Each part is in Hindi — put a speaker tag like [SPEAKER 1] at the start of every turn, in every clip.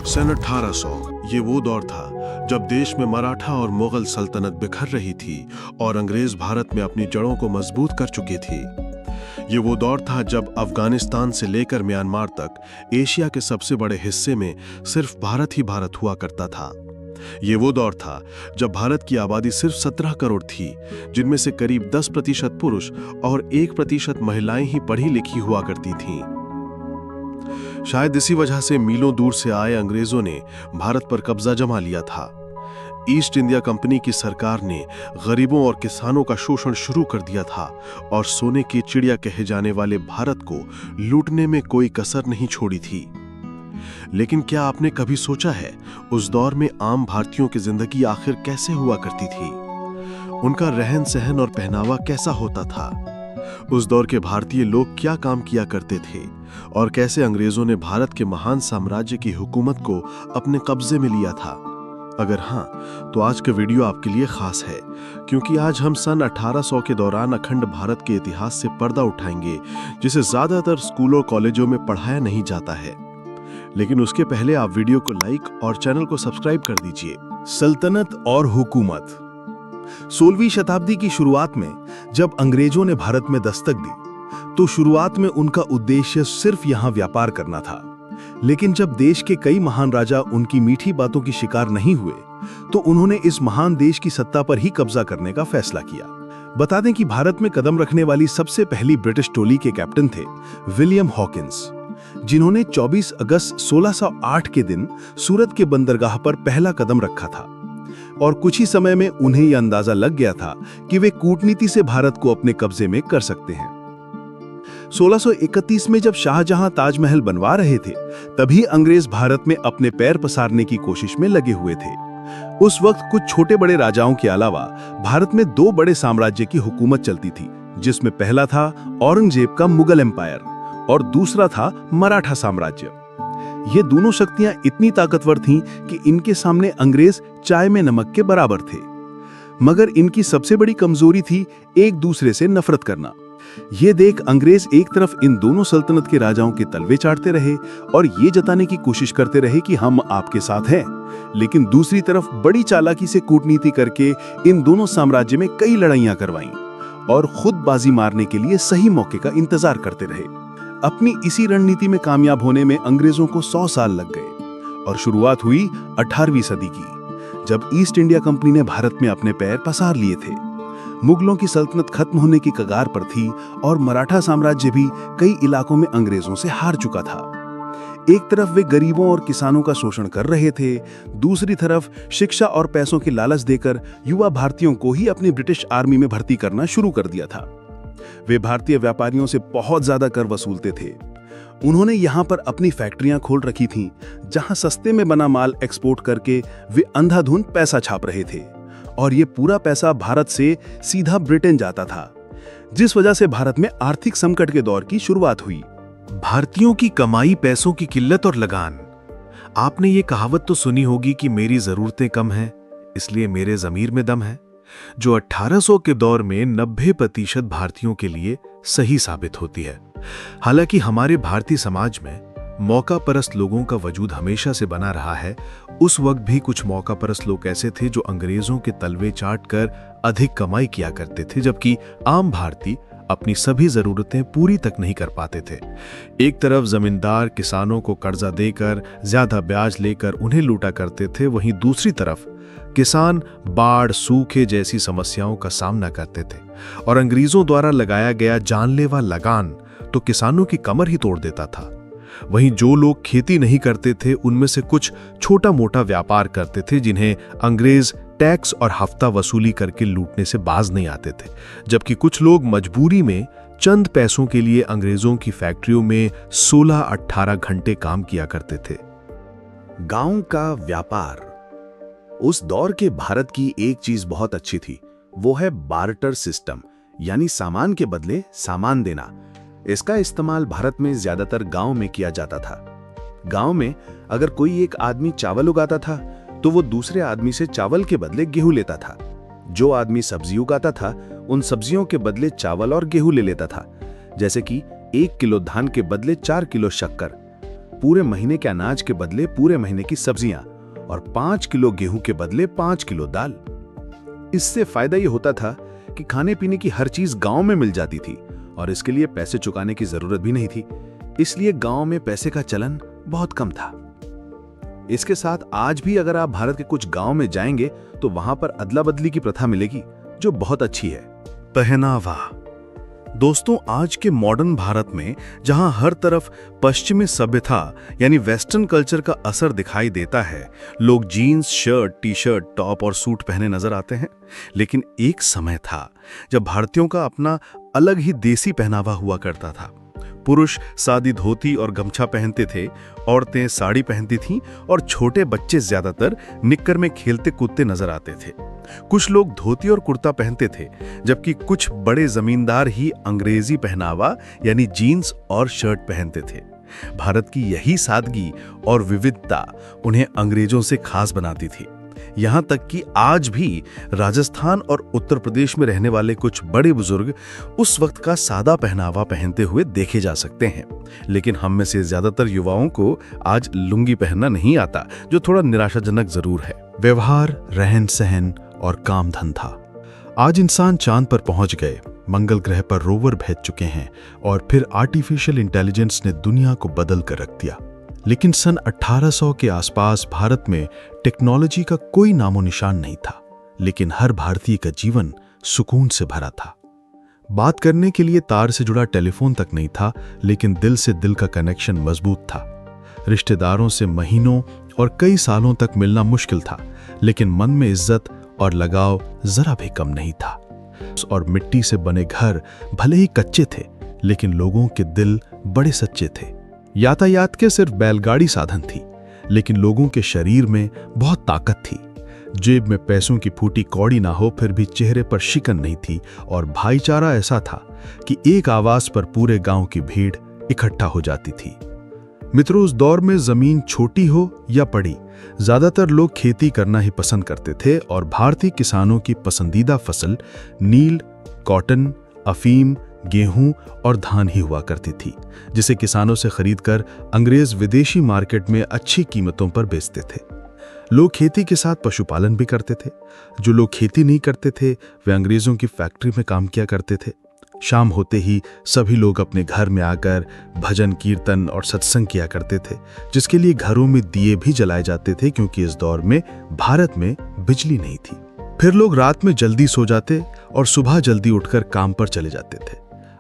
[SPEAKER 1] सन 1800 ये वो दौर था जब देश में मराठा और मुगल सल्तनत बिखर रही थी और अंग्रेज भारत में अपनी जड़ों को मजबूत कर चुके थे। ये वो दौर था जब अफगानिस्तान से लेकर म्यांमार तक एशिया के सबसे बड़े हिस्से में सिर्फ भारत ही भारत हुआ करता था। ये वो दौर था जब भारत की आबादी सिर्फ 17 करोड़ थी, जिनमें से करीब 10% पुरुष और 1% महिलाएं ही पढ़ी लिखी हुआ करती थीं। शायद इसी वजह से मीलों दूर से आए अंग्रेजों ने भारत पर कब्जा जमा लिया था। ईस्ट इंडिया कंपनी की सरकार ने गरीबों और किसानों का शोषण शुरू कर दिया था और सोने की चिड़िया कहे जाने वाले भारत को लूटने में कोई कसर नहीं छोड़ी थी। लेकिन क्या आपने कभी सोचा है उस दौर में आम भारतीयों की जिंदगी आखिर कैसे हुआ करती थी? उनका रहन सहन और पहनावा कैसा होता था? उस दौर के भारतीय लोग क्या काम किया करते थे और कैसे अंग्रेजों ने भारत के महान साम्राज्य की हुकूमत को अपने कब्जे में लिया था? अगर हाँ, तो आज का वीडियो आपके लिए खास है, क्योंकि आज हम सन 1800 के दौरान अखंड भारत के इतिहास से पर्दा उठाएंगे, जिसे ज्यादातर स्कूलों कॉलेजों में पढ़ाया नहीं जाता है। लेकिन उसके पहले आप वीडियो को लाइक और चैनल को सब्सक्राइब कर दीजिए।
[SPEAKER 2] सल्तनत और हुकूमत। 16वीं शताब्दी की शुरुआत में जब अंग्रेजों ने भारत में दस्तक दी, तो शुरुआत में उनका उद्देश्य सिर्फ यहां व्यापार करना था। लेकिन जब देश के कई महान राजा उनकी मीठी बातों की शिकार नहीं हुए, तो उन्होंने इस महान देश की सत्ता पर ही कब्जा करने का फैसला किया। बता दें कि भारत में कदम रखने वाली सबसे पहली ब्रिटिश टोली के कैप्टन थे विलियम हॉकिंस, जिन्होंने 24 अगस्त 1608 के दिन सूरत के बंदरगाह पर पहला कदम रखा था। और कुछ ही समय में उन्हें यह अंदाजा लग गया था कि वे कूटनीति से भारत को अपने कब्जे में कर सकते हैं। 1631 में जब शाहजहां ताजमहल बनवा रहे थे, तभी अंग्रेज भारत में अपने पैर पसारने की कोशिश में लगे हुए थे। उस वक्त कुछ छोटे बड़े राजाओं के अलावा भारत में 2 बड़े साम्राज्य की हुकूमत चलती थी, जिसमें पहला था औरंगजेब का मुगल एम्पायर और दूसरा था मराठा साम्राज्य। ये दोनों शक्तियां इतनी ताकतवर थीं कि इनके सामने अंग्रेज चाय में नमक के बराबर थे। मगर इनकी सबसे बड़ी कमजोरी थी एक दूसरे से नफरत करना। ये देख अंग्रेज एक तरफ इन दोनों सल्तनत के राजाओं के तलवे चाटते रहे और ये जताने की कोशिश करते रहे कि हम आपके साथ हैं, लेकिन दूसरी तरफ बड़ी चालाकी से कूटनीति करके इन दोनों साम्राज्य में कई लड़ाइयां करवाईं और खुद बाजी मारने के लिए सही मौके का इंतजार करते रहे। अपनी इसी रणनीति में कामयाब होने में अंग्रेजों को 100 साल लग गए और शुरुआत हुई 18वीं सदी की, जब ईस्ट इंडिया कंपनी ने भारत में अपने पैर पसार लिए थे। मुगलों की सल्तनत खत्म होने की कगार पर थी और मराठा साम्राज्य भी कई इलाकों में अंग्रेजों से हार चुका था। एक तरफ वे गरीबों और किसानों का शोषण कर रहे थे, दूसरी तरफ शिक्षा और पैसों की लालच देकर युवा भारतीयों को ही अपनी ब्रिटिश आर्मी में भर्ती करना शुरू कर दिया था। वे भारतीय व्यापारियों से बहुत ज्यादा कर वसूलते थे। उन्होंने यहाँ पर अपनी फैक्ट्रियां खोल रखी थीं, जहां सस्ते में बना माल एक्सपोर्ट करके वे अंधाधुंध पैसा छाप रहे थे और ये पूरा पैसा भारत से सीधा ब्रिटेन जाता था, जिस वजह से भारत में आर्थिक संकट के दौर की शुरुआत हुई।
[SPEAKER 3] भारतीयों की कमाई, पैसों की किल्लत और लगान। आपने ये कहावत तो सुनी होगी कि मेरी जरूरतें कम हैं, इसलिए मेरे जमीर में दम है, जो 1800 के दौर में 90% भारतीयों के लिए सही साबित होती है। हालांकि हमारे भारतीय समाज में मौका परस्त लोगों का वजूद हमेशा से बना रहा है, उस वक्त भी कुछ मौका परस्त लोग ऐसे थे जो अंग्रेजों के तलवे चाट कर अधिक कमाई किया करते थे, जबकि आम भारतीय अपनी सभी जरूरतें पूरी तक नहीं कर पाते थे। एक तरफ जमींदार किसानों को कर्जा देकर ज्यादा ब्याज लेकर उन्हें लूटा करते थे, वहीं दूसरी तरफ किसान बाढ़, सूखे जैसी समस्याओं का सामना करते थे और अंग्रेजों द्वारा लगाया गया जानलेवा लगान तो किसानों की कमर ही तोड़ देता था। वहीं जो लोग खेती नहीं करते थे, उनमें से कुछ छोटा मोटा व्यापार करते थे, जिन्हें अंग्रेज टैक्स और हफ्ता वसूली करके लूटने से बाज नहीं आते थे, जबकि कुछ लोग मजबूरी में चंद पैसों के लिए अंग्रेजों की फैक्ट्रियों में 16-18 घंटे काम किया करते थे।
[SPEAKER 2] गांव का व्यापार। उस दौर के भारत की एक चीज बहुत अच्छी थी, वो है बार्टर सिस्टम, यानी सामान के बदले सामान देना। इसका इस्तेमाल भारत में ज्यादातर गांव में किया जाता था। गांव में अगर कोई एक आदमी चावल उगाता था, तो वो दूसरे आदमी से चावल के बदले गेहूं लेता था। जो आदमी सब्जी उगाता था, उन सब्जियों के बदले चावल और गेहूं ले लेता था। जैसे कि 1 किलो धान के बदले 4 किलो शक्कर। पूरे महीने के अनाज के बदले पूरे महीने की सब्जियां और 5 किलो गेहूं के बदले 5 किलो दाल। इससे फायदा ये होता था कि खाने पीने की हर चीज गांव में मिल जाती थी और इसके लिए पैसे चुकाने की जरूरत भी नहीं थी, इसलिए गांव में पैसे का चलन बहुत कम था। इसके साथ आज भी अगर आप भारत के कुछ गांव में जाएंगे तो वहां पर अदला बदली की प्रथा मिलेगी, जो बहुत अच्छी है।
[SPEAKER 3] पहनावा। दोस्तों, आज के मॉडर्न भारत में जहां हर तरफ पश्चिमी सभ्यता यानी वेस्टर्न कल्चर का असर दिखाई देता है, लोग jeans, shirt, T shirt, top और सूट पहने नजर आते हैं, लेकिन एक समय था जब भारतीयों का अपना अलग ही देसी पहनावा हुआ करता था। पुरुष सादी धोती और गमछा पहनते थे, औरतें साड़ी पहनती थीं और छोटे बच्चे ज्यादातर निक्कर में खेलते कूदते नजर आते थे। कुछ लोग धोती और कुर्ता पहनते थे, जबकि कुछ बड़े जमींदार ही अंग्रेजी पहनावा यानी जीन्स और शर्ट पहनते थे। भारत की यही सादगी और विविधता उन्हें अंग्रेजों से खास बनाती थी। यहां तक कि आज भी राजस्थान और उत्तर प्रदेश में रहने वाले कुछ बड़े बुजुर्ग उस वक्त का सादा पहनावा पहनते हुए देखे जा सकते हैं। लेकिन हम में से ज्यादातर युवाओं को आज लुंगी पहनना नहीं आता, जो थोड़ा निराशाजनक जरूर है।
[SPEAKER 2] व्यवहार, रहन सहन और काम धंधा। आज इंसान चांद पर पहुंच गए, मंगल ग्रह पर रोवर भेज चुके हैं और फिर आर्टिफिशियल इंटेलिजेंस ने दुनिया को बदल कर रख दिया। लेकिन सन 1800 के आसपास भारत में टेक्नोलॉजी का कोई नामो निशान नहीं था, लेकिन हर भारतीय का जीवन सुकून से भरा था। बात करने के लिए तार से जुड़ा टेलीफोन तक नहीं था, लेकिन दिल से दिल का कनेक्शन मजबूत था। रिश्तेदारों से महीनों और कई सालों तक मिलना मुश्किल था, लेकिन मन में इज्जत और लगाव जरा भी कम नहीं था। और मिट्टी से बने घर भले ही कच्चे थे, लेकिन लोगों के दिल बड़े सच्चे थे। यातायात के सिर्फ बैलगाड़ी साधन थी, लेकिन लोगों के शरीर में बहुत ताकत थी। जेब में पैसों की फूटी कौड़ी ना हो, फिर भी चेहरे पर शिकन नहीं थी और भाईचारा ऐसा था कि एक आवाज पर पूरे गांव की भीड़ इकट्ठा हो जाती थी। मित्रों, उस दौर में जमीन छोटी हो या बड़ी, ज्यादातर लोग खेती करना ही पसंद करते थे और भारतीय किसानों की पसंदीदा फसल नील, कॉटन, अफीम, गेहूं और धान ही हुआ करती थी, जिसे किसानों से खरीदकर अंग्रेज विदेशी मार्केट में अच्छी कीमतों पर बेचते थे। लोग खेती के साथ पशुपालन भी करते थे। जो लोग खेती नहीं करते थे, वे अंग्रेजों की फैक्ट्री में काम किया करते थे। शाम होते ही सभी लोग अपने घर में आकर भजन, कीर्तन और सत्संग किया करते थे, जिसके लिए घरों में दिए भी जलाए जाते थे, क्योंकि इस दौर में भारत में बिजली नहीं थी। फिर लोग रात में जल्दी सो जाते और सुबह जल्दी उठकर काम पर चले जाते थे।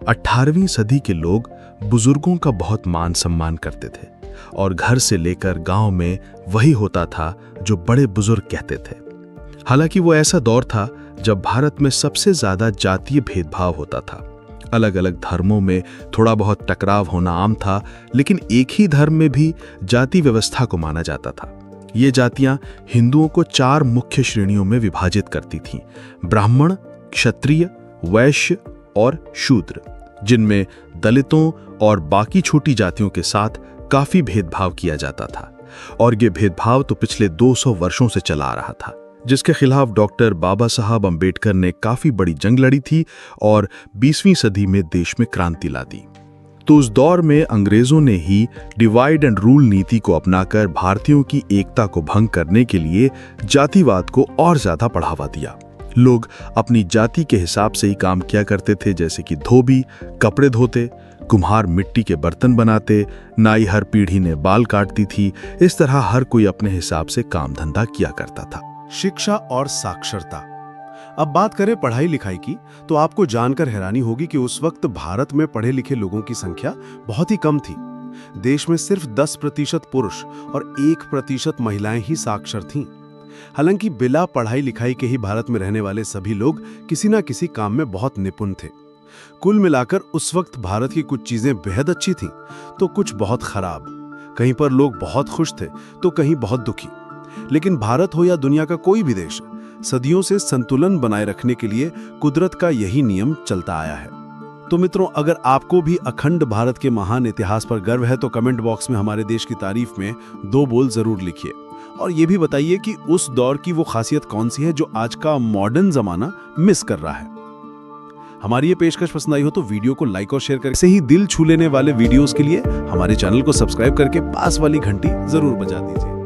[SPEAKER 2] 18वीं सदी के लोग बुजुर्गों का बहुत मान सम्मान करते थे और घर से लेकर गांव में वही होता था जो बड़े बुजुर्ग कहते थे। हालांकि वो ऐसा दौर था जब भारत में सबसे ज्यादा जातीय भेदभाव होता था। अलग अलग धर्मों में थोड़ा बहुत टकराव होना आम था, लेकिन एक ही धर्म में भी जाति व्यवस्था को माना जाता था। ये जातियां हिंदुओं को 4 मुख्य श्रेणियों में विभाजित करती थीं: ब्राह्मण, क्षत्रिय, वैश्य और शूद्र, जिनमें दलितों और बाकी छोटी जातियों के साथ काफी भेदभाव किया जाता था। और ये भेदभाव तो पिछले 200 वर्षों से चला आ रहा था, जिसके खिलाफ डॉक्टर बाबा साहब अंबेडकर ने काफी बड़ी जंग लड़ी थी और 20वीं सदी में देश में क्रांति ला दी। तो उस दौर में अंग्रेजों ने ही डिवाइड एंड रूल नीति को अपनाकर भारतीयों की एकता को भंग करने के लिए जातिवाद को और ज्यादा बढ़ावा दिया। लोग अपनी जाति के हिसाब से ही काम किया करते थे, जैसे कि धोबी कपड़े धोते, कुम्हार मिट्टी के बर्तन बनाते, नाई हर पीढ़ी ने बाल काटती थी। इस तरह हर कोई अपने हिसाब से काम धंधा किया करता था।
[SPEAKER 4] शिक्षा और साक्षरता। अब बात करें पढ़ाई लिखाई की, तो आपको जानकर हैरानी होगी कि उस वक्त भारत में पढ़े लिखे लोगों की संख्या बहुत ही कम थी। देश में सिर्फ 10% पुरुष और 1% महिलाएं ही साक्षर थीं। हालांकि बिना पढ़ाई लिखाई के ही भारत में रहने वाले सभी लोग किसी न किसी काम में बहुत निपुण थे। कुल मिलाकर उस वक्त भारत की कुछ चीजें बेहद अच्छी थीं, तो कुछ बहुत खराब। कहीं पर लोग बहुत खुश थे, तो कहीं बहुत दुखी। लेकिन भारत हो या दुनिया का कोई भी देश, सदियों से संतुलन बनाए रखने के लिए कुदरत का यही नियम चलता आया है। तो मित्रों, अगर आपको भी अखंड भारत के महान इतिहास पर गर्व है, तो कमेंट बॉक्स में हमारे देश की तारीफ में 2 बोल जरूर लिखिए और ये भी बताइए कि उस दौर की वो खासियत कौन सी है जो आज का मॉडर्न जमाना मिस कर रहा है। हमारी ये पेशकश पसंद आई हो तो वीडियो को लाइक और शेयर करें। ऐसे ही दिल छू लेने वाले वीडियोस के लिए हमारे चैनल को सब्सक्राइब करके पास वाली घंटी जरूर बजा दीजिए।